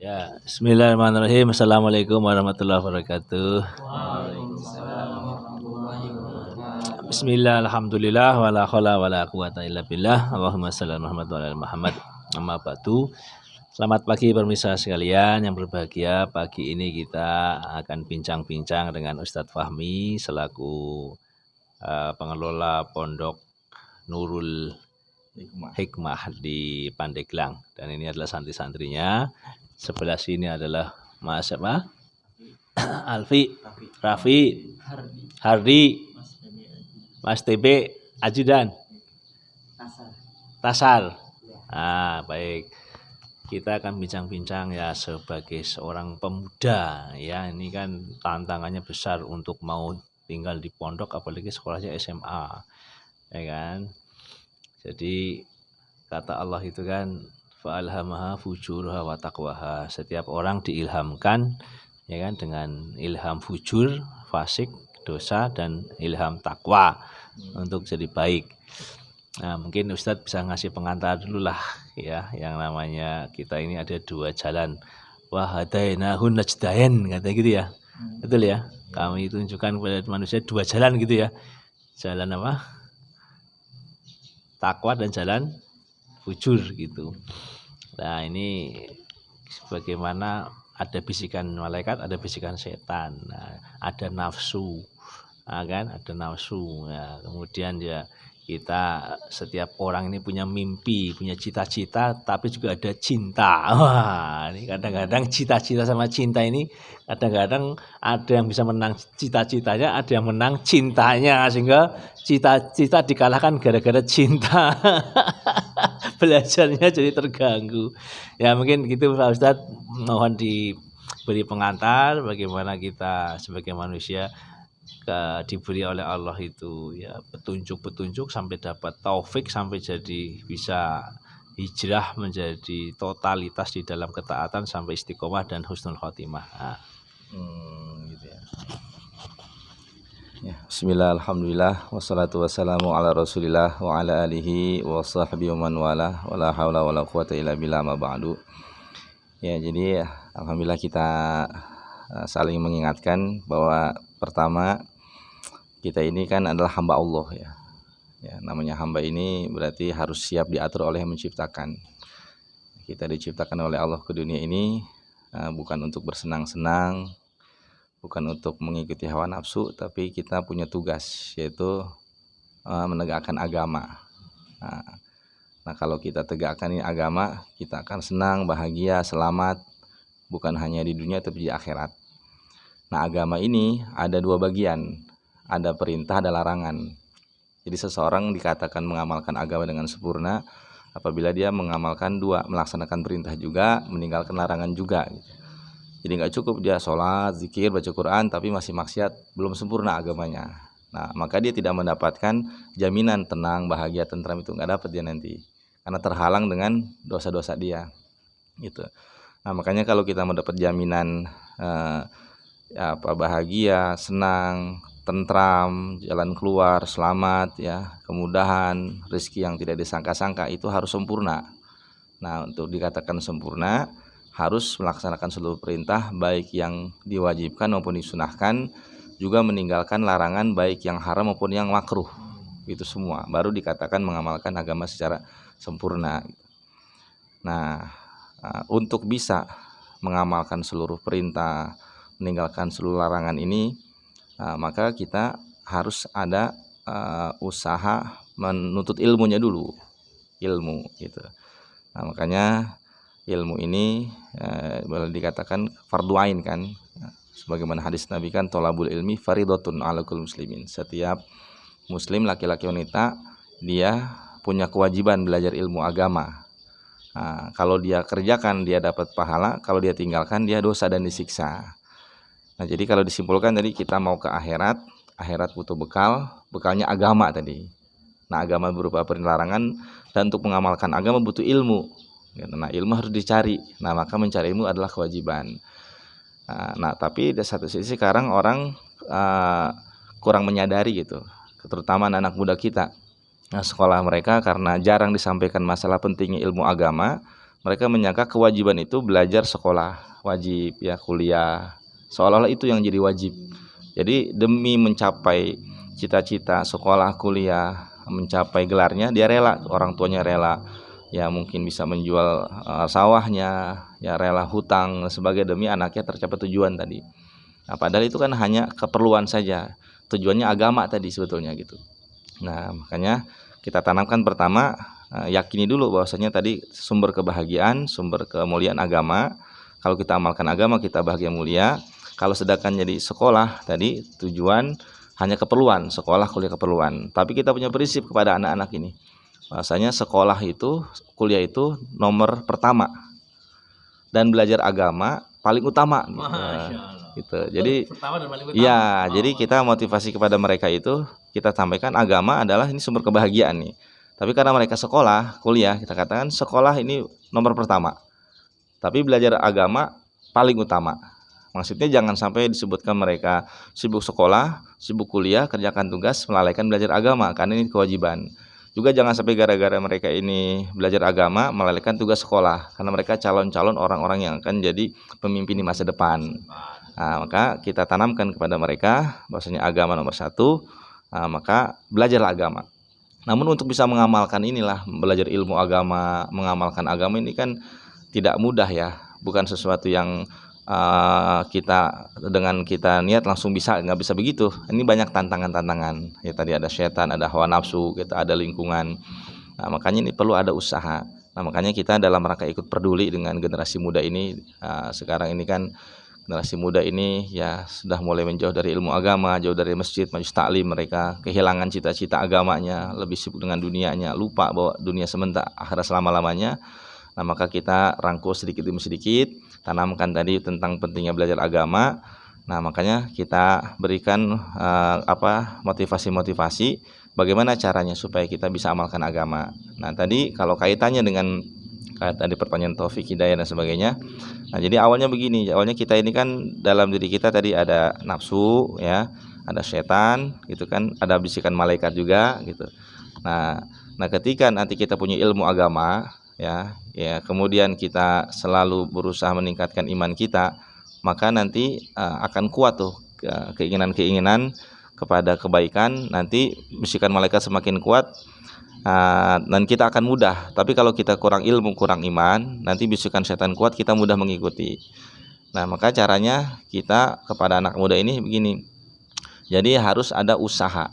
Ya, bismillahirrahmanirrahim. Assalamualaikum warahmatullahi wabarakatuh. Waalaikumsalam warahmatullahi wabarakatuh. Bismillah, alhamdulillah, wala khala wala quwata illa billah. Allahumma shalli ala Muhammad wa ala Muhammad. Amma ba'du. Selamat pagi pemirsa sekalian yang berbahagia. Pagi ini kita akan bincang-bincang dengan Ustadz Fahmi selaku pengelola Pondok Nurul Hikmah di Pandeglang, dan ini adalah santri-santrinya. Sebelah sini adalah Mas apa? Alfi, Raffi, Hardi, Mas TB, Ajudan, Tasar. Baik. Kita akan bincang-bincang ya sebagai seorang pemuda ya. Ini kan tantangannya besar untuk mau tinggal di pondok, apalagi sekolahnya SMA. Ya kan? Jadi kata Allah itu kan fa'alhamaha fujurha wa taqwaha. Setiap orang diilhamkan ya kan dengan ilham fujur, fasik, dosa, dan ilham takwa untuk jadi baik. Nah, mungkin Ustadz bisa ngasih pengantar dulu lah ya, yang namanya kita ini ada dua jalan. Wahadainahun najdain, kata gitu ya. Betul ya? Kami tunjukkan kepada manusia dua jalan gitu ya. Jalan apa? Takwa dan jalan fujur gitu. Nah, ini bagaimana ada bisikan malaikat, ada bisikan setan. Nah, ada nafsu. Nah, kan ada nafsu. Nah, kemudian ya kita setiap orang ini punya mimpi, punya cita-cita, tapi juga ada cinta. Wah, ini kadang-kadang cita-cita sama cinta ini kadang-kadang ada yang bisa menang cita-citanya, ada yang menang cintanya, sehingga cita-cita dikalahkan gara-gara cinta. Belajarnya jadi terganggu. Ya mungkin gitu Pak Ustadz, mohon diberi pengantar bagaimana kita sebagai manusia diberi oleh Allah itu ya petunjuk-petunjuk sampai dapat taufik, sampai jadi bisa hijrah menjadi totalitas di dalam ketaatan sampai istiqomah dan husnul khotimah. Gitu ya. Bismillah, alhamdulillah, wassalatu wassalamu ala rasulillah wa ala alihi wa sahbihi wa man wala wa la hawla wa la quwata illa billah ma ba'du. Ya, jadi alhamdulillah kita saling mengingatkan bahwa pertama kita ini kan adalah hamba Allah ya. Ya, namanya hamba ini berarti harus siap diatur oleh yang menciptakan. Kita diciptakan oleh Allah ke dunia ini bukan untuk bersenang-senang, bukan untuk mengikuti hawa nafsu, tapi kita punya tugas, yaitu menegakkan agama. Nah, kalau kita tegakkan ini agama, kita akan senang, bahagia, selamat, bukan hanya di dunia tapi di akhirat. Nah, agama ini ada dua bagian, ada perintah, ada larangan. Jadi seseorang dikatakan mengamalkan agama dengan sempurna apabila dia mengamalkan dua, melaksanakan perintah juga, meninggalkan larangan juga. Jadi nggak cukup dia sholat, zikir, baca Quran, tapi masih maksiat, belum sempurna agamanya. Nah, maka dia tidak mendapatkan jaminan tenang, bahagia, tentram, itu nggak dapat dia nanti, karena terhalang dengan dosa-dosa dia. Gitu. Nah, makanya kalau kita mau dapat jaminan bahagia, senang, tentram, jalan keluar, selamat, ya, kemudahan, rezeki yang tidak disangka-sangka, itu harus sempurna. Nah, untuk dikatakan sempurna, harus melaksanakan seluruh perintah baik yang diwajibkan maupun disunahkan, juga meninggalkan larangan baik yang haram maupun yang makruh. Itu semua baru dikatakan mengamalkan agama secara sempurna. Nah, untuk bisa mengamalkan seluruh perintah, meninggalkan seluruh larangan ini, maka kita harus ada usaha menuntut ilmunya dulu, ilmu gitu. Nah, makanya ilmu ini boleh dikatakan fardu ain kan, sebagaimana hadis Nabi kan, tolabul ilmi faridotun ala kulli muslimin. Setiap muslim laki-laki wanita dia punya kewajiban belajar ilmu agama. Nah, kalau dia kerjakan dia dapat pahala, kalau dia tinggalkan dia dosa dan disiksa. Nah, jadi kalau disimpulkan tadi, kita mau ke akhirat, akhirat butuh bekal, bekalnya agama tadi. Nah, agama berupa perintah larangan, dan untuk mengamalkan agama butuh ilmu. Nah, ilmu harus dicari. Nah, maka mencari ilmu adalah kewajiban. Nah, tapi di satu sisi sekarang orang kurang menyadari gitu, terutama anak muda kita. Nah, sekolah mereka karena jarang disampaikan masalah pentingnya ilmu agama, mereka menyangka kewajiban itu belajar sekolah wajib ya, kuliah, seolah-olah itu yang jadi wajib. Jadi demi mencapai cita-cita sekolah kuliah, mencapai gelarnya, dia rela, orang tuanya rela, ya mungkin bisa menjual sawahnya, ya rela hutang sebagai demi anaknya tercapai tujuan tadi. Nah, padahal itu kan hanya keperluan saja, tujuannya agama tadi sebetulnya gitu. Nah, makanya kita tanamkan pertama, yakini dulu bahwasanya tadi sumber kebahagiaan, sumber kemuliaan agama. Kalau kita amalkan agama, kita bahagia mulia. Kalau sedangkan jadi sekolah tadi tujuan hanya keperluan, sekolah kuliah keperluan. Tapi kita punya prinsip kepada anak-anak ini, bahwasanya sekolah itu, kuliah itu nomor pertama, dan belajar agama paling utama. Gitu. Jadi ya, jadi kita motivasi kepada mereka itu, kita sampaikan agama adalah ini sumber kebahagiaan nih. Tapi karena mereka sekolah, kuliah, kita katakan sekolah ini nomor pertama, tapi belajar agama paling utama. Maksudnya jangan sampai disebutkan mereka sibuk sekolah, sibuk kuliah, kerjakan tugas, melalaikan belajar agama, karena ini kewajiban. Juga jangan sampai gara-gara mereka ini belajar agama melalaikan tugas sekolah, karena mereka calon-calon orang-orang yang akan jadi pemimpin di masa depan. Nah, maka kita tanamkan kepada mereka bahwasanya agama nomor satu, maka belajarlah agama. Namun untuk bisa mengamalkan inilah, belajar ilmu agama, mengamalkan agama ini kan tidak mudah ya, bukan sesuatu yang kita dengan kita niat langsung bisa, nggak bisa begitu. Ini banyak tantangan-tantangan. Ya tadi ada setan, ada hawa nafsu, kita ada lingkungan. Nah, makanya ini perlu ada usaha. Nah, makanya kita dalam rangka ikut peduli dengan generasi muda ini, sekarang ini kan generasi muda ini ya sudah mulai menjauh dari ilmu agama, jauh dari masjid, majelis taklim, mereka kehilangan cita-cita agamanya, lebih sibuk dengan dunianya, lupa bahwa dunia sementara, akhirat selama-lamanya. Nah, maka kita rangkul sedikit demi sedikit, tanamkan tadi tentang pentingnya belajar agama. Nah, makanya kita berikan motivasi-motivasi bagaimana caranya supaya kita bisa amalkan agama. Nah, tadi kalau kaitannya dengan tadi pertanyaan taufik, hidayah dan sebagainya. Nah, jadi awalnya begini, awalnya kita ini kan dalam diri kita tadi ada nafsu ya, ada setan gitu kan, ada bisikan malaikat juga gitu. Nah, ketika nanti kita punya ilmu agama ya, kemudian kita selalu berusaha meningkatkan iman kita, maka nanti akan kuat tuh keinginan-keinginan kepada kebaikan. Nanti bisikan malaikat semakin kuat, dan kita akan mudah. Tapi kalau kita kurang ilmu, kurang iman, nanti bisikan setan kuat, kita mudah mengikuti. Nah, maka caranya kita kepada anak muda ini begini. Jadi harus ada usaha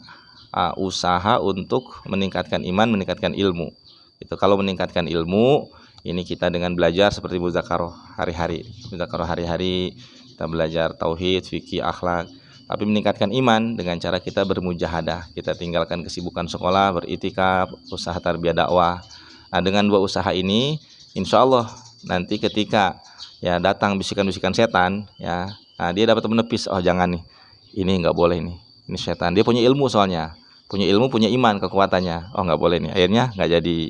untuk meningkatkan iman, meningkatkan ilmu. Itu kalau meningkatkan ilmu, ini kita dengan belajar seperti mudzakarah hari-hari. Mudzakarah hari-hari kita belajar tauhid, fikih, akhlak. Tapi meningkatkan iman dengan cara kita bermujahadah. Kita tinggalkan kesibukan sekolah, beritikaf, usaha tarbiyah dakwah. Nah, dengan dua usaha ini, insya Allah nanti ketika ya datang bisikan-bisikan setan, ya, nah, dia dapat menepis. Oh, jangan nih, ini nggak boleh nih, ini setan. Dia punya ilmu soalnya, punya ilmu, punya iman, kekuatannya. Oh, nggak boleh nih. Akhirnya nggak jadi.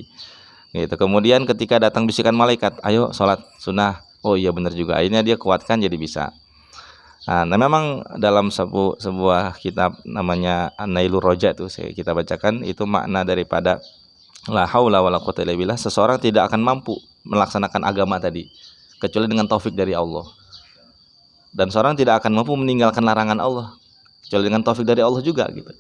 Gitu. Kemudian ketika datang bisikan malaikat, ayo sholat sunnah. Oh iya benar juga. Akhirnya dia kuatkan jadi bisa. Nah, memang dalam sebuah kitab namanya An-Nailur Roja itu kita bacakan, itu makna daripada la haula wala quwwata illa billah, seseorang tidak akan mampu melaksanakan agama tadi kecuali dengan taufik dari Allah. Dan seorang tidak akan mampu meninggalkan larangan Allah kecuali dengan taufik dari Allah juga gitu.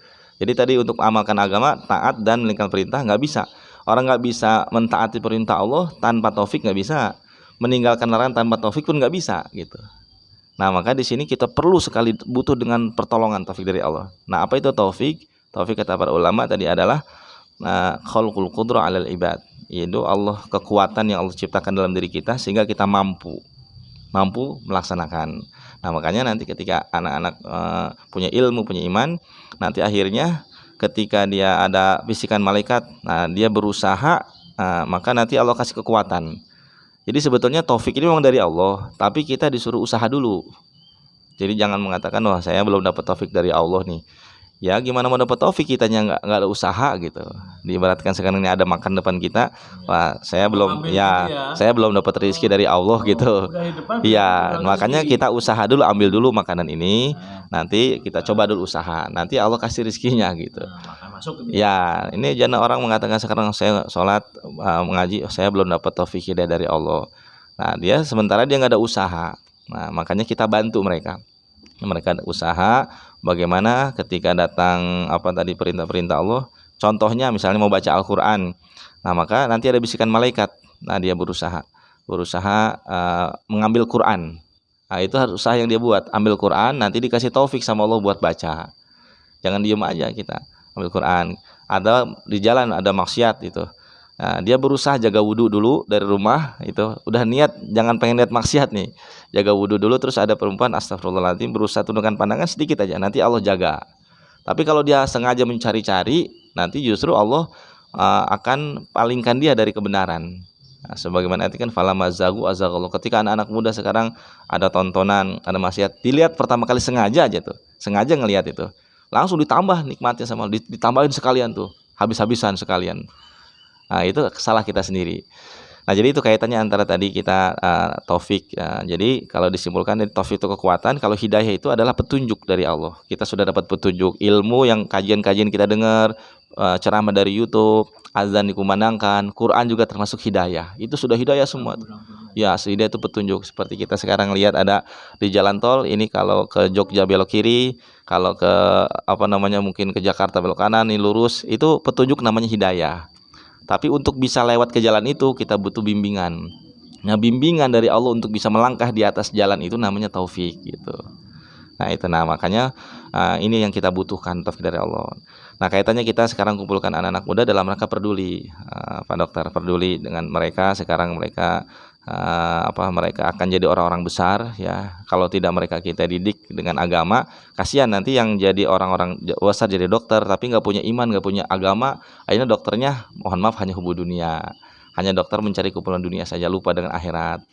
Jadi tadi untuk amalkan agama, taat dan meninggalkan perintah nggak bisa. Orang nggak bisa mentaati perintah Allah tanpa taufik, nggak bisa. Meninggalkan larangan tanpa taufik pun nggak bisa gitu. Nah, maka di sini kita perlu sekali butuh dengan pertolongan taufik dari Allah. Nah, apa itu taufik? Taufik kata para ulama tadi adalah khalqul qudrah 'alal ibad. Yaitu Allah, kekuatan yang Allah ciptakan dalam diri kita sehingga kita mampu melaksanakan. Nah, makanya nanti ketika anak-anak punya ilmu, punya iman, nanti akhirnya ketika dia ada bisikan malaikat, nah dia berusaha, maka nanti Allah kasih kekuatan. Jadi sebetulnya taufik ini memang dari Allah, tapi kita disuruh usaha dulu. Jadi jangan mengatakan, wah saya belum dapat taufik dari Allah nih. Ya gimana mau dapat taufik kitanya nggak ada usaha gitu. Diibaratkan sekarang ini ada makan depan kita, wah saya belum Ambil ya gitu ya. saya belum dapat rezeki dari Allah gitu. Udah di depan Iya, udah makanya rezeki. kita usaha dulu, ambil dulu makanan ini, nanti kita coba dulu usaha, nanti Allah kasih rezekinya gitu. Makan masuk gitu Ya, ini jangan orang mengatakan sekarang saya sholat mengaji, saya belum dapat taufik hidayah dari Allah. Nah, dia sementara dia nggak ada usaha. Nah, makanya kita bantu mereka. Mereka ada usaha, bagaimana ketika datang apa tadi perintah-perintah Allah. Contohnya misalnya mau baca Al-Quran. Nah, maka nanti ada bisikan malaikat. Nah, dia berusaha mengambil Quran. Nah, itu harus usaha yang dia buat. Ambil Quran, nanti dikasih taufik sama Allah buat baca. Jangan diem aja kita ambil Quran. Ada di jalan ada maksiat itu. Nah, dia berusaha jaga wudhu dulu dari rumah itu. Udah niat jangan pengen lihat maksiat nih. Jaga wudhu dulu, terus ada perempuan astagfirullahaladzim berusaha tundukkan pandangan sedikit aja. Nanti Allah jaga. Tapi kalau dia sengaja mencari-cari, nanti justru Allah akan palingkan dia dari kebenaran. Nah, sebagaimana itu kan fala mazagu azagallah. Ketika anak-anak muda sekarang ada tontonan, ada maksiat, dilihat pertama kali sengaja aja tuh. Sengaja ngelihat itu. Langsung ditambah nikmatnya sama ditambahin sekalian tuh. Habis-habisan sekalian. Nah, itu salah kita sendiri. Nah, jadi itu kaitannya antara tadi kita taufik. Jadi kalau disimpulkan dari taufik itu kekuatan, kalau hidayah itu adalah petunjuk dari Allah. Kita sudah dapat petunjuk ilmu yang kajian-kajian kita dengar, ceramah dari YouTube, azan dikumandangkan, Quran juga termasuk hidayah. Itu sudah hidayah semua. Ya, hidayah itu petunjuk. Seperti kita sekarang lihat ada di jalan tol ini, kalau ke Jogja belok kiri, kalau ke mungkin ke Jakarta belok kanan, ini lurus, itu petunjuk namanya hidayah. Tapi untuk bisa lewat ke jalan itu kita butuh bimbingan. Nah, bimbingan dari Allah untuk bisa melangkah di atas jalan itu namanya taufik gitu. Nah, itu makanya ini yang kita butuhkan, taufik dari Allah. Nah, kaitannya kita sekarang kumpulkan anak-anak muda dalam rangka peduli, Pak Dokter, peduli dengan mereka. Sekarang mereka mereka akan jadi orang-orang besar ya. Kalau tidak mereka kita didik dengan agama, kasihan nanti yang jadi orang-orang besar jadi dokter tapi nggak punya iman, nggak punya agama, akhirnya dokternya mohon maaf hanya hubu dunia, hanya dokter mencari kepuasan dunia saja, lupa dengan akhirat.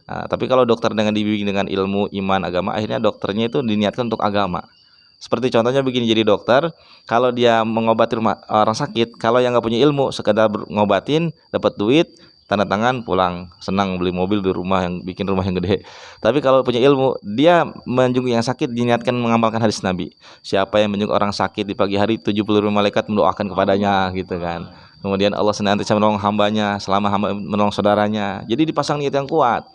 Tapi kalau dokter dengan dibimbing dengan ilmu, iman, agama, akhirnya dokternya itu diniatkan untuk agama. Seperti contohnya begini, jadi dokter, kalau dia mengobati orang sakit, kalau yang nggak punya ilmu, sekedar ngobatin, dapat duit, tanda tangan, pulang, senang, beli mobil, di rumah yang bikin rumah yang gede. Tapi kalau punya ilmu, dia menjenguk yang sakit, diniatkan mengamalkan hadis Nabi. Siapa yang menjenguk orang sakit di pagi hari, 70 malaikat mendoakan kepadanya, gitu kan. Kemudian Allah senantiasa menolong hambanya selama hamba menolong saudaranya. Jadi dipasang niat yang kuat.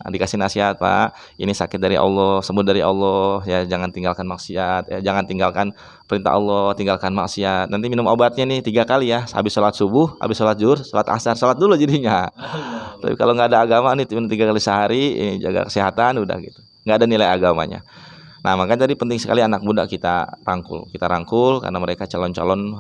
Nah, dikasih nasihat, Pak, ini sakit dari Allah, sembuh dari Allah, ya jangan tinggalkan maksiat, ya jangan tinggalkan perintah Allah, tinggalkan maksiat. Nanti minum obatnya nih 3 kali ya, habis sholat subuh, habis sholat zuhur, sholat asar, sholat dulu jadinya. Tapi kalau nggak ada agama nih, minum 3 kali sehari, ini jaga kesehatan, udah gitu, nggak ada nilai agamanya. Nah, makanya tadi penting sekali anak muda kita rangkul karena mereka calon-calon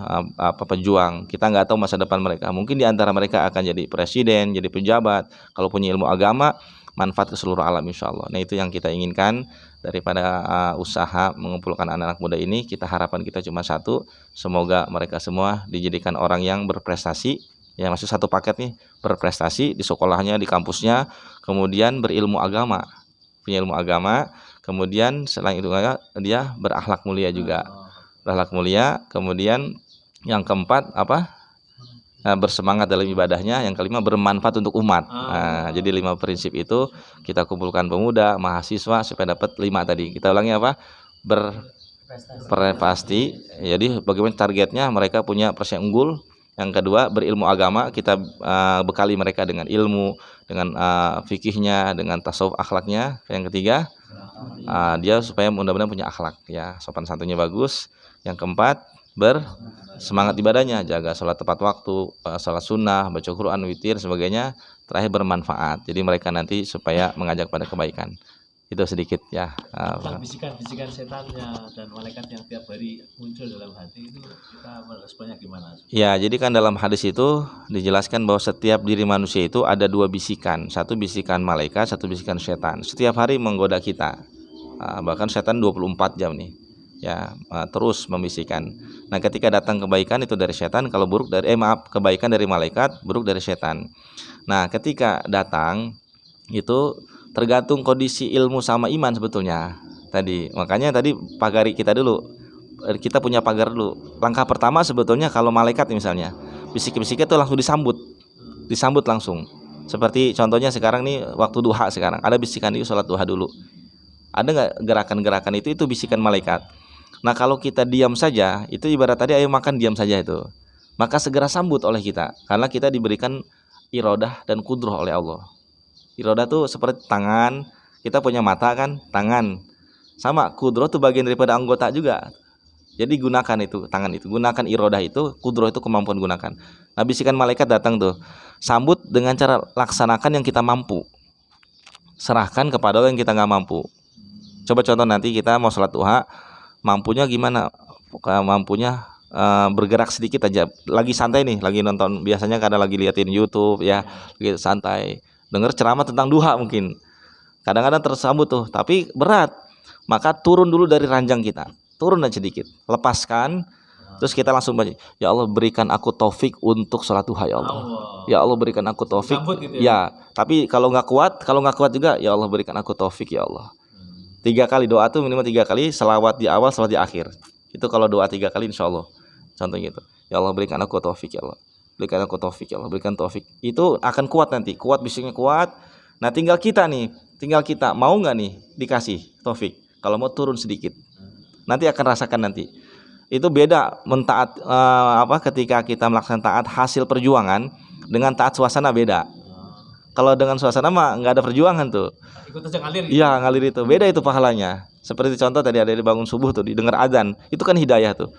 pejuang. Kita nggak tahu masa depan mereka. Mungkin di antara mereka akan jadi presiden, jadi pejabat. Kalau punya ilmu agama, manfaat ke seluruh alam insya Allah. Nah, itu yang kita inginkan daripada usaha mengumpulkan anak-anak muda ini. Kita harapan kita cuma satu, semoga mereka semua dijadikan orang yang berprestasi. Ya, masuk satu paket nih, berprestasi di sekolahnya, di kampusnya, kemudian berilmu agama, punya ilmu agama. Kemudian selain itu dia berakhlak mulia juga, berakhlak mulia. Kemudian yang keempat bersemangat dalam ibadahnya. Yang kelima bermanfaat untuk umat. Nah, jadi 5 prinsip itu kita kumpulkan pemuda, mahasiswa supaya dapat 5 tadi. Kita ulangi berprestasi. Jadi bagaimana targetnya mereka punya prestasi unggul. Yang kedua berilmu agama, kita bekali mereka dengan ilmu, dengan fikihnya, dengan tasawuf akhlaknya. Yang ketiga dia supaya mudah-mudahan punya akhlak ya, sopan santunnya bagus. Yang keempat bersemangat ibadahnya, jaga sholat tepat waktu, sholat sunnah, baca Quran, witir, sebagainya. Terakhir bermanfaat, jadi mereka nanti supaya mengajak pada kebaikan. Itu sedikit ya. Bisikan-bisikan setannya dan malaikat yang tiap hari muncul dalam hati itu kita meresponnya gimana? Ya, jadi kan dalam hadis itu dijelaskan bahwa setiap diri manusia itu ada 2 bisikan. Satu bisikan malaikat, satu bisikan setan. Setiap hari menggoda kita. Bahkan setan 24 jam nih. Ya, terus membisikkan. Nah, ketika datang kebaikan itu dari setan, kalau buruk kebaikan dari malaikat, buruk dari setan. Nah, ketika datang itu tergantung kondisi ilmu sama iman sebetulnya tadi. Makanya tadi pagari kita dulu, kita punya pagar dulu. Langkah pertama sebetulnya kalau malaikat misalnya bisik-bisiknya tuh langsung disambut langsung. Seperti contohnya sekarang nih waktu duha, sekarang ada bisikan yuk sholat duha dulu. Ada nggak gerakan-gerakan itu bisikan malaikat. Nah kalau kita diam saja, itu ibarat tadi ayo makan diam saja itu. Maka segera sambut oleh kita, karena kita diberikan irodah dan kudroh oleh Allah. Irodah tuh seperti tangan, kita punya mata kan, tangan. Sama kudroh tuh bagian daripada anggota juga. Jadi gunakan itu tangan itu, gunakan irodah itu, kudroh itu kemampuan gunakan. Nah bisikan malaikat datang tuh, sambut dengan cara laksanakan yang kita mampu. Serahkan kepada orang yang kita nggak mampu. Coba contoh nanti kita mau sholat duha, mampunya gimana? Mampunya bergerak sedikit aja. Lagi santai nih, lagi nonton, biasanya kadang lagi liatin YouTube ya, lagi santai. Dengar ceramah tentang duha mungkin. Kadang-kadang tersambut tuh, tapi berat. Maka turun dulu dari ranjang kita. Turun aja sedikit, lepaskan, terus kita langsung baca, ya Allah berikan aku taufik untuk sholat duha ya Allah. Ya Allah berikan aku taufik. Gitu ya. Tapi kalau nggak kuat juga, ya Allah berikan aku taufik ya Allah. 3 kali doa tuh minimal 3 kali, selawat di awal, selawat di akhir. Itu kalau doa 3 kali insya Allah. Contohnya gitu. Ya Allah berikan aku taufik ya Allah. Berikan aku taufik ya Allah. Berikan taufik. Itu akan kuat nanti. Kuat bisiknya kuat. Nah tinggal kita mau nggak nih dikasih taufik. Kalau mau turun sedikit. Nanti akan rasakan nanti. Itu beda mentaat ketika kita melaksanakan taat hasil perjuangan dengan taat suasana beda. Kalau dengan suasana mah nggak ada perjuangan tuh. Ikut aja ngalir. Iya gitu. Ngalir itu. Beda itu pahalanya. Seperti contoh tadi ada bangun subuh tuh didengar adzan. Itu kan hidayah tuh.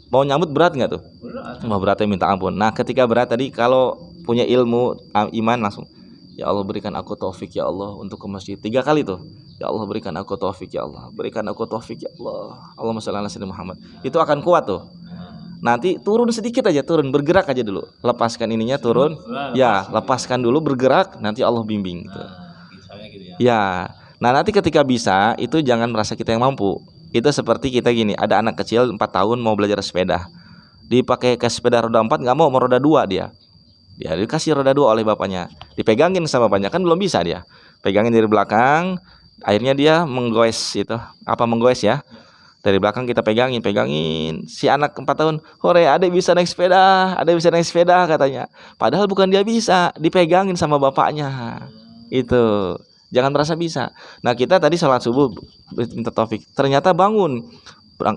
Mau nyambut berat nggak tuh? Mau beratnya minta ampun. Nah ketika berat tadi kalau punya ilmu iman langsung. Ya Allah berikan aku taufik ya Allah untuk ke masjid 3 kali tuh. Ya Allah berikan aku taufik ya Allah. Berikan aku taufik ya Allah. Allahumma shalli ala sayyidina Muhammad. Itu akan kuat tuh. Nanti turun sedikit aja, bergerak aja dulu. Lepaskan ininya turun. Ya, lepaskan dulu bergerak, nanti Allah bimbing gitu. Ya. Nah, nanti ketika bisa itu jangan merasa kita yang mampu. Itu seperti kita gini, ada anak kecil 4 tahun mau belajar sepeda. Dipakai ke sepeda roda 4 enggak mau roda 2 dia. Dia dikasih roda 2 oleh bapaknya. Dipegangin sama bapaknya kan belum bisa dia. Pegangin dari belakang, akhirnya dia menggoes ya. Dari belakang kita pegangin. Si anak 4 tahun, "Hore, adek bisa naik sepeda," katanya. Padahal bukan dia bisa, dipegangin sama bapaknya. Itu. Jangan merasa bisa. Nah, kita tadi sholat subuh minta taufik. Ternyata bangun,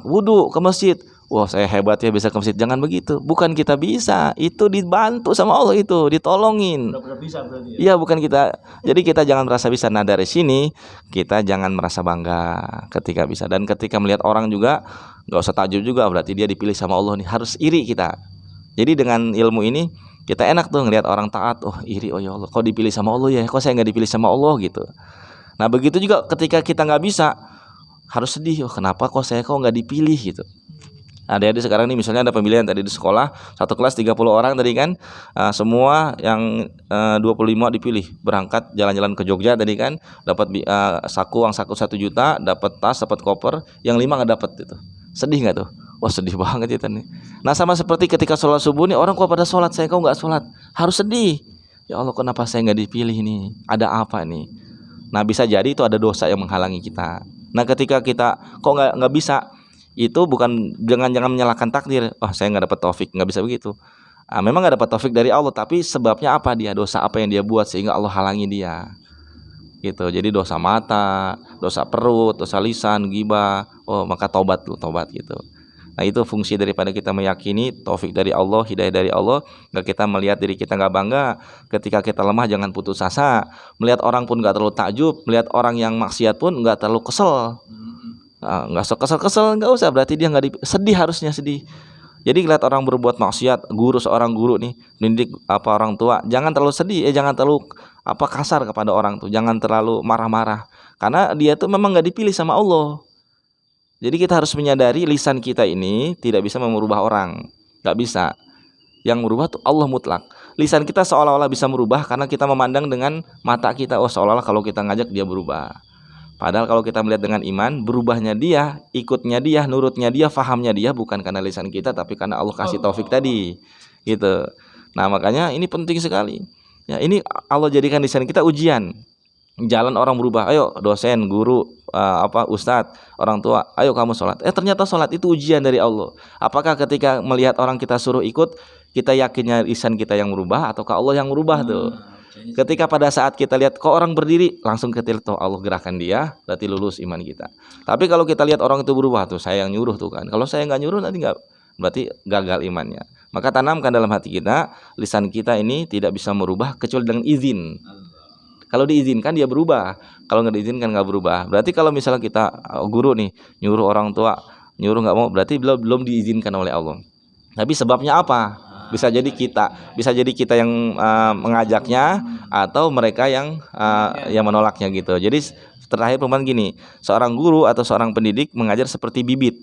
wudu ke masjid. Wah, saya hebat ya bisa ke masjid. Jangan begitu. Bukan kita bisa, itu dibantu sama Allah, itu ditolongin. Benar-benar bisa berarti. Iya, bukan kita. Jadi kita jangan merasa bisa. Nah, dari sini kita jangan merasa bangga ketika bisa. Dan ketika melihat orang juga nggak usah takjub juga, berarti dia dipilih sama Allah nih. Harus iri kita. Jadi dengan ilmu ini kita enak tuh ngelihat orang taat. Oh, iri, oh ya Allah, kok dipilih sama Allah ya? Kok saya nggak dipilih sama Allah gitu. Nah, begitu juga ketika kita nggak bisa, harus sedih. Oh, kenapa saya nggak dipilih gitu. Ada sekarang nih misalnya ada pemilihan tadi di sekolah, satu kelas 30 orang tadi kan, semua yang 25 dipilih berangkat jalan-jalan ke Jogja tadi kan, dapat uang saku 1 juta, dapat tas, dapat koper, yang 5 nggak dapat itu. Sedih nggak tuh? Wah, sedih banget itu nih. Nah, sama seperti ketika sholat subuh nih, orang kok pada sholat, saya kok nggak sholat, harus sedih. Ya Allah, kenapa saya nggak dipilih nih? Ada apa nih? Nah, bisa jadi itu ada dosa yang menghalangi kita. Nah, ketika kita kok nggak bisa, itu bukan jangan menyalahkan takdir. Oh, saya nggak dapat taufik, nggak bisa begitu. Memang nggak dapat taufik dari Allah, tapi sebabnya apa? Dia dosa apa yang dia buat sehingga Allah halangi dia. Gitu. Jadi dosa mata, dosa perut, dosa lisan, ghibah. Oh, maka tobat gitu. Nah, itu fungsi daripada kita meyakini taufik dari Allah, hidayah dari Allah. Nggak kita melihat diri kita nggak bangga. Ketika kita lemah jangan putus asa. Melihat orang pun nggak terlalu takjub. Melihat orang yang maksiat pun nggak terlalu kesel. Nggak kesel, nggak usah, berarti dia sedih, harusnya sedih. Jadi lihat orang berbuat maksiat, seorang guru nih mendidik orang tua, jangan terlalu sedih, jangan terlalu kasar kepada orang tuh, jangan terlalu marah-marah, karena dia tuh memang nggak dipilih sama Allah. Jadi kita harus menyadari lisan kita ini tidak bisa merubah orang, nggak bisa. Yang merubah tuh Allah mutlak. Lisan kita seolah-olah bisa merubah karena kita memandang dengan mata kita, seolah-olah kalau kita ngajak dia berubah. Padahal kalau kita melihat dengan iman, berubahnya dia, ikutnya dia, nurutnya dia, fahamnya dia bukan karena lisan kita, tapi karena Allah kasih taufik tadi, gitu. Nah, makanya ini penting sekali. Ya, ini Allah jadikan lisan kita ujian. Jalan orang berubah. Ayo dosen, guru, ustadz, orang tua, ayo kamu sholat. Ternyata sholat itu ujian dari Allah. Apakah ketika melihat orang kita suruh ikut, kita yakinnya lisan kita yang merubah ataukah Allah yang merubah tuh? Ketika pada saat kita lihat kok orang berdiri, langsung kita lihat, Allah gerakan dia, berarti lulus iman kita. Tapi kalau kita lihat orang itu berubah, tuh saya yang nyuruh tuh kan. Kalau saya nggak nyuruh nanti nggak, berarti gagal imannya. Maka tanamkan dalam hati kita, lisan kita ini tidak bisa merubah kecuali dengan izin. Kalau diizinkan dia berubah, kalau nggak diizinkan nggak berubah. Berarti kalau misalnya kita guru nih nyuruh orang tua, nyuruh nggak mau, berarti belum diizinkan oleh Allah. Tapi sebabnya apa? Bisa jadi kita yang mengajaknya atau mereka yang menolaknya gitu. Jadi terakhir perumpamaan gini, seorang guru atau seorang pendidik mengajar seperti bibit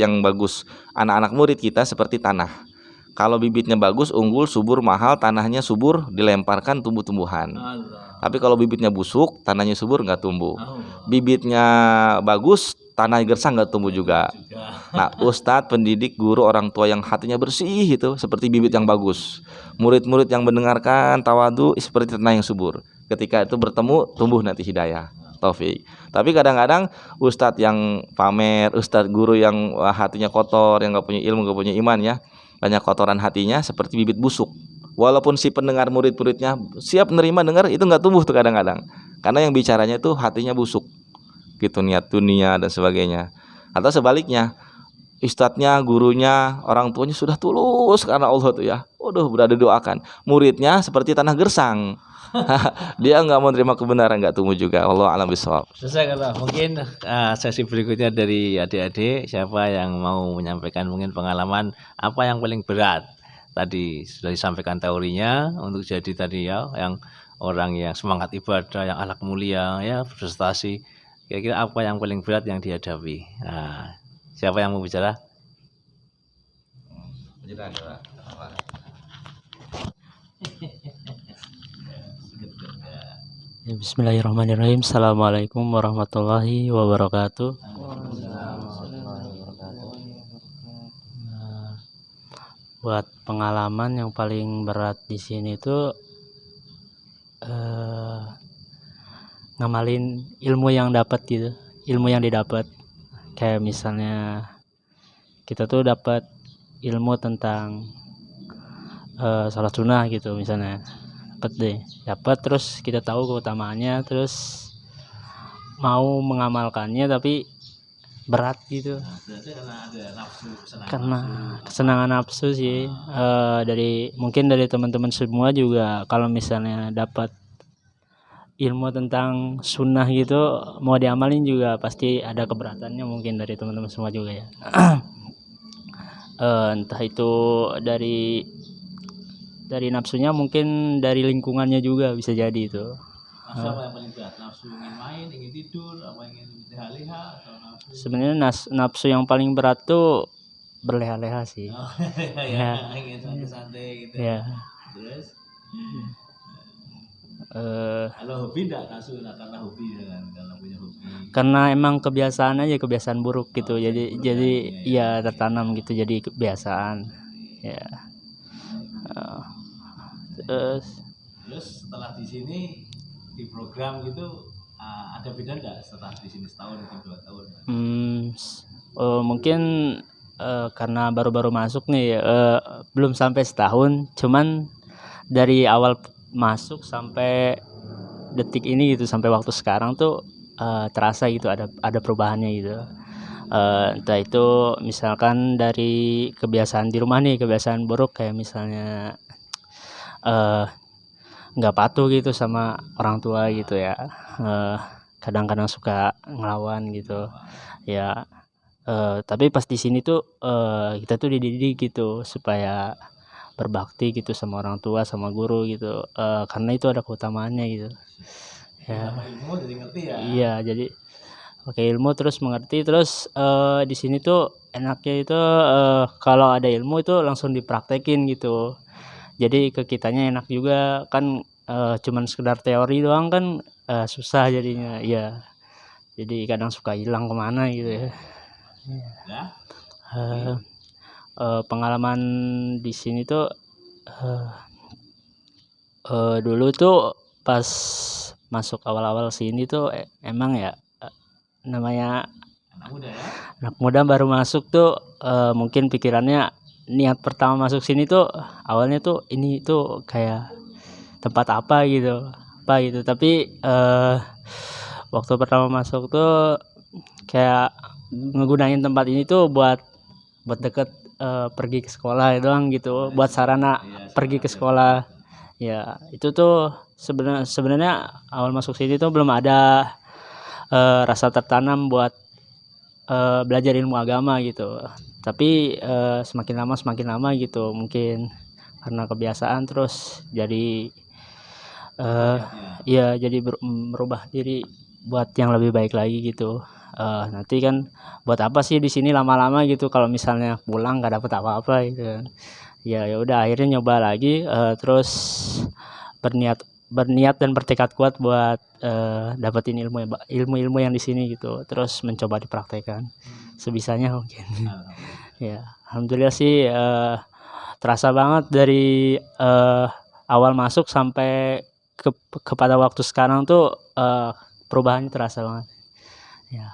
yang bagus. Anak-anak murid kita seperti tanah. Kalau bibitnya bagus, unggul, subur, mahal, tanahnya subur, dilemparkan tumbuh-tumbuhan. Tapi kalau bibitnya busuk, tanahnya subur, nggak tumbuh. Bibitnya bagus, tanah gersang, nggak tumbuh juga. Nah, ustadz, pendidik, guru, orang tua yang hatinya bersih itu seperti bibit yang bagus. Murid-murid yang mendengarkan tawadu seperti tanah yang subur. Ketika itu bertemu, tumbuh nanti hidayah, taufik. Tapi kadang-kadang ustadz yang pamer, ustadz guru yang hatinya kotor, yang nggak punya ilmu, nggak punya iman ya, banyak kotoran hatinya seperti bibit busuk. Walaupun si pendengar murid-muridnya siap menerima dengar, itu nggak tumbuh tuh kadang-kadang. Karena yang bicaranya itu hatinya busuk, gitu, niat dunia dan sebagainya. Atau sebaliknya, ustadznya, gurunya, orang tuanya sudah tulus karena Allah tuh ya, berada doakan. Muridnya seperti tanah gersang. Dia nggak mau terima kebenaran, nggak tumbuh juga. Allah alam bisawab. Selesai kalau mungkin sesi berikutnya dari adik-adik, siapa yang mau menyampaikan mungkin pengalaman apa yang paling berat. Tadi sudah disampaikan teorinya untuk jadi tadi ya, yang orang yang semangat ibadah, yang akhlak mulia ya, prestasi. Kira-kira apa yang paling berat yang dihadapi? Nah, siapa yang mau bicara? Bismillahirrahmanirrahim. Assalamualaikum warahmatullahi wabarakatuh. Buat pengalaman yang paling berat di sini tuh ngamalin ilmu yang dapat gitu, ilmu yang didapat. Kayak misalnya kita tuh dapat ilmu tentang sholat sunnah gitu misalnya. Dapat terus kita tahu keutamaannya, terus mau mengamalkannya tapi berat gitu. Karena kesenangan nafsu sih. Mungkin dari teman-teman semua juga kalau misalnya dapat ilmu tentang sunnah gitu mau diamalin juga pasti ada keberatannya mungkin dari teman-teman semua juga ya. Entah itu dari nafsunya, mungkin dari lingkungannya juga bisa jadi itu. Nafsu apa yang paling berat? Nafsu ingin main, ingin tidur, apa ingin leha-leha atau nafsu? Sebenarnya nafsu yang paling berat tuh berleha-leha sih. Ya, ingin santai-santai gitu. Ya. Terus kalau hobi enggak nafsu, karena hobi karena punya hobi. Karena emang kebiasaan aja, kebiasaan buruk gitu. Jadi ya tertanam gitu, jadi kebiasaan. Ya. Terus setelah di sini di program gitu ada beda nggak setelah di sini setahun atau 2 tahun? Mungkin karena baru-baru masuk nih, belum sampai setahun, cuman dari awal masuk sampai detik ini gitu, sampai waktu sekarang tuh terasa gitu ada perubahannya gitu. Entah itu misalkan dari kebiasaan di rumah nih, kebiasaan buruk kayak misalnya nggak patuh gitu sama orang tua gitu ya, kadang-kadang suka ngelawan gitu ya. Tapi pas di sini tuh kita tuh dididik gitu supaya berbakti gitu sama orang tua, sama guru gitu, karena itu ada keutamaannya gitu ya. Ilmu jadi ngerti ya. Iya, jadi pakai ilmu terus mengerti. Terus di sini tuh enaknya itu kalau ada ilmu itu langsung dipraktekin gitu. Jadi ke kitanya enak juga kan, cuman sekedar teori doang kan susah jadinya ya. Jadi kadang suka hilang kemana gitu ya. Pengalaman di sini tuh dulu tuh pas masuk awal-awal sini tuh emang ya namanya Anak muda ya. anak muda baru masuk tuh mungkin pikirannya niat pertama masuk sini tuh awalnya tuh ini tuh kayak tempat apa gitu tapi waktu pertama masuk tuh kayak ngegunain tempat ini tuh buat deket pergi ke sekolah doang gitu, buat sarana pergi ke sekolah. Ya itu tuh sebenarnya awal masuk sini tuh belum ada rasa tertanam buat belajar ilmu agama gitu, tapi semakin lama gitu, mungkin karena kebiasaan terus jadi ya jadi merubah diri buat yang lebih baik lagi gitu. Nanti kan buat apa sih di sini lama-lama gitu kalau misalnya pulang nggak dapet apa-apa gitu kan. Ya udah akhirnya nyoba lagi, terus berniat dan bertekad kuat buat dapetin ilmu yang di sini gitu, terus mencoba dipraktekkan sebisanya mungkin. Ya alhamdulillah sih terasa banget dari awal masuk sampai kepada waktu sekarang tuh perubahannya terasa banget. Ya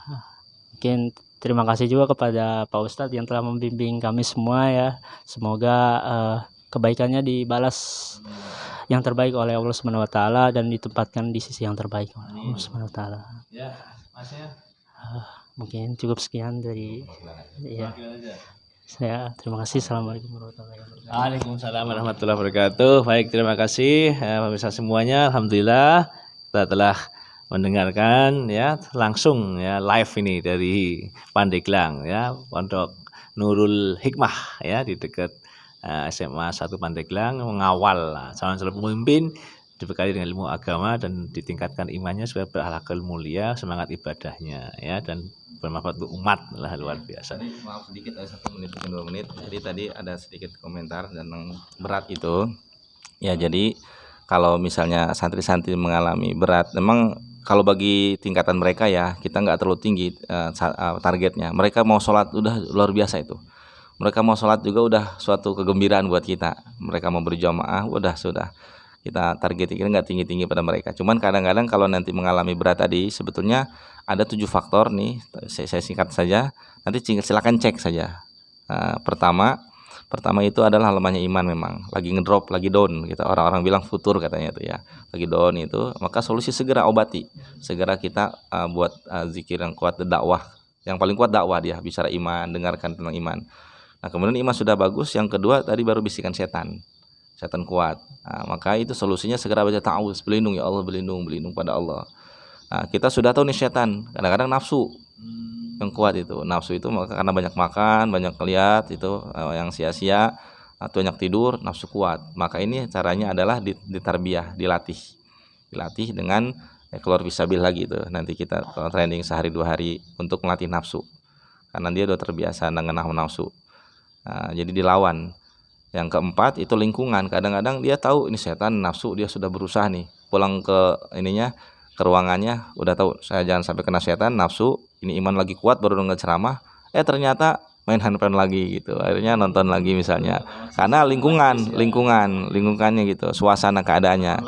mungkin terima kasih juga kepada Pak Ustadz yang telah membimbing kami semua ya. Semoga kebaikannya dibalas yang terbaik oleh Allah Subhanahu wa taala dan ditempatkan di sisi yang terbaik oleh Allah Subhanahu wa taala. Ya, Masnya. Mungkin cukup sekian dari ya. Saya terima kasih. Assalamualaikum warahmatullahi wabarakatuh. Waalaikumsalam warahmatullahi wabarakatuh. Baik, terima kasih pemirsa semuanya. Alhamdulillah kita telah mendengarkan ya langsung ya live ini dari Pandeglang ya, Pondok Nurul Hikmah ya di dekat SMA 1 Pandeglang, mengawal calon-calon pemimpin dibekali dengan ilmu agama dan ditingkatkan imannya supaya berakhlakul mulia, semangat ibadahnya ya, dan bermanfaat untuk umat lah, luar biasa. Tadi maaf sedikit, ada 1 menit mungkin 2 menit. Jadi tadi ada sedikit komentar tentang berat itu. Ya jadi kalau misalnya santri-santri mengalami berat, memang kalau bagi tingkatan mereka ya kita nggak terlalu tinggi targetnya. Mereka mau sholat udah luar biasa itu. Mereka mau sholat juga udah suatu kegembiraan buat kita. Mereka mau berjamaah udah sudah. Kita target kita nggak tinggi-tinggi pada mereka. Cuman kadang-kadang kalau nanti mengalami berat tadi, sebetulnya ada 7 faktor nih. Saya singkat saja. Nanti silakan cek saja. Pertama itu adalah lemahnya iman memang. Lagi ngedrop, lagi down. Kita orang-orang bilang futur katanya itu ya. Lagi down itu, maka solusi segera obati. Segera kita buat zikir yang kuat, dakwah. Yang paling kuat dakwah dia, bicara iman, dengarkan tentang iman. Nah kemudian iman sudah bagus. Yang kedua tadi baru bisikan setan kuat. Nah, maka itu solusinya segera baca ta'awudz, berlindung ya Allah, berlindung pada Allah. Nah, kita sudah tahu nih setan, kadang-kadang nafsu yang kuat itu. Nafsu itu maka karena banyak makan, banyak lihat itu yang sia-sia, atau banyak tidur, nafsu kuat. Maka ini caranya adalah ditarbiyah, dilatih dengan keluar fisabil lagi itu. Nanti kita training sehari 2 hari untuk melatih nafsu. Karena dia udah terbiasa dengan nafsu. Nah, jadi dilawan. Yang keempat itu lingkungan. Kadang-kadang dia tahu ini setan, nafsu, dia sudah berusaha nih pulang ke ruangannya, udah tahu saya jangan sampai kena setan, nafsu, ini iman lagi kuat baru denger ceramah, ternyata main handphone lagi gitu, akhirnya nonton lagi misalnya, karena lingkungannya gitu, suasana keadaannya.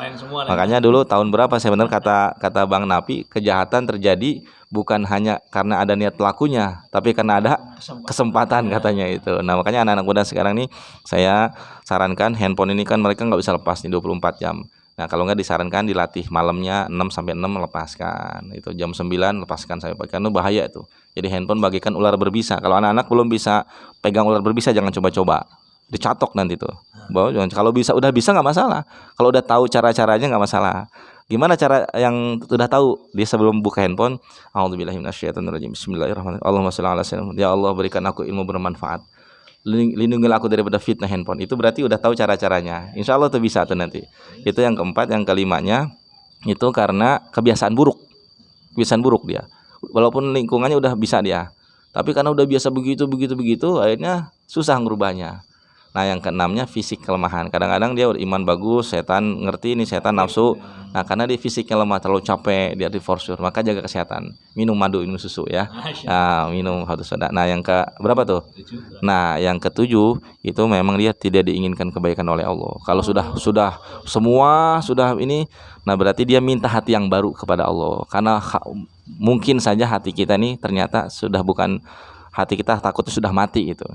Makanya dulu tahun berapa saya benar kata Bang Napi, kejahatan terjadi bukan hanya karena ada niat pelakunya, tapi karena ada kesempatan katanya itu. Nah makanya anak-anak muda sekarang nih saya sarankan, handphone ini kan mereka nggak bisa lepas nih 24 jam. Nah kalau nggak disarankan dilatih malamnya 6-6 lepaskan, itu jam 9 lepaskan sampai pagi, karena bahaya itu. Jadi handphone bagikan ular berbisa. Kalau anak-anak belum bisa pegang ular berbisa jangan coba-coba, dicatok nanti tuh. Kalau udah bisa nggak masalah. Kalau udah tahu cara-caranya nggak masalah. Gimana cara yang udah tahu? Dia sebelum buka handphone, a'udzubillahi minasyaitonirrajim, bismillahirrahmanirrahim, Allahumma shalli ala sayyidina, ya Allah berikan aku ilmu bermanfaat, lindungilah aku daripada fitnah handphone. Itu berarti udah tahu cara-caranya. Insya Allah tuh bisa tuh nanti. Itu yang keempat. Yang kelimanya itu karena kebiasaan buruk dia. Walaupun lingkungannya udah bisa dia, tapi karena udah biasa begitu, akhirnya susah ngerubahnya. Nah yang keenamnya fisik kelemahan. Kadang-kadang dia iman bagus, setan ngerti ini setan nafsu. Nah karena dia fisiknya lemah, terlalu capek, dia diforsir, maka jaga kesehatan. Minum madu, minum susu ya. Nah, minum harus ada. Nah yang berapa tuh? Nah yang ketujuh itu memang dia tidak diinginkan kebaikan oleh Allah. Kalau sudah semua sudah ini, nah berarti dia minta hati yang baru kepada Allah. Karena mungkin saja hati kita nih ternyata sudah bukan hati kita, takutnya sudah mati gitu.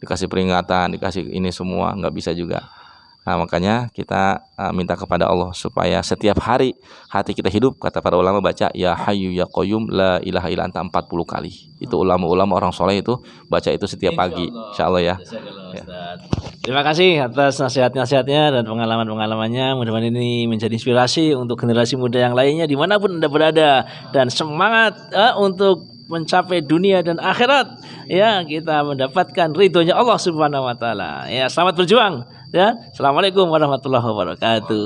Dikasih peringatan, dikasih ini semua nggak bisa juga. Nah, makanya kita minta kepada Allah supaya setiap hari hati kita hidup. Kata para ulama baca ya Hayyu ya Qayyum la ilaha illa anta 40 kali. Itu ulama-ulama orang soleh itu baca itu setiap pagi. Insyaallah ya. Terima kasih atas nasihat-nasihatnya dan pengalaman-pengalamannya. Mudah-mudahan ini menjadi inspirasi untuk generasi muda yang lainnya dimanapun Anda berada, dan semangat untuk mencapai dunia dan akhirat, ya, kita mendapatkan ridhonya Allah Subhanahu wa taala. Ya, selamat berjuang ya. Assalamualaikum warahmatullahi wabarakatuh.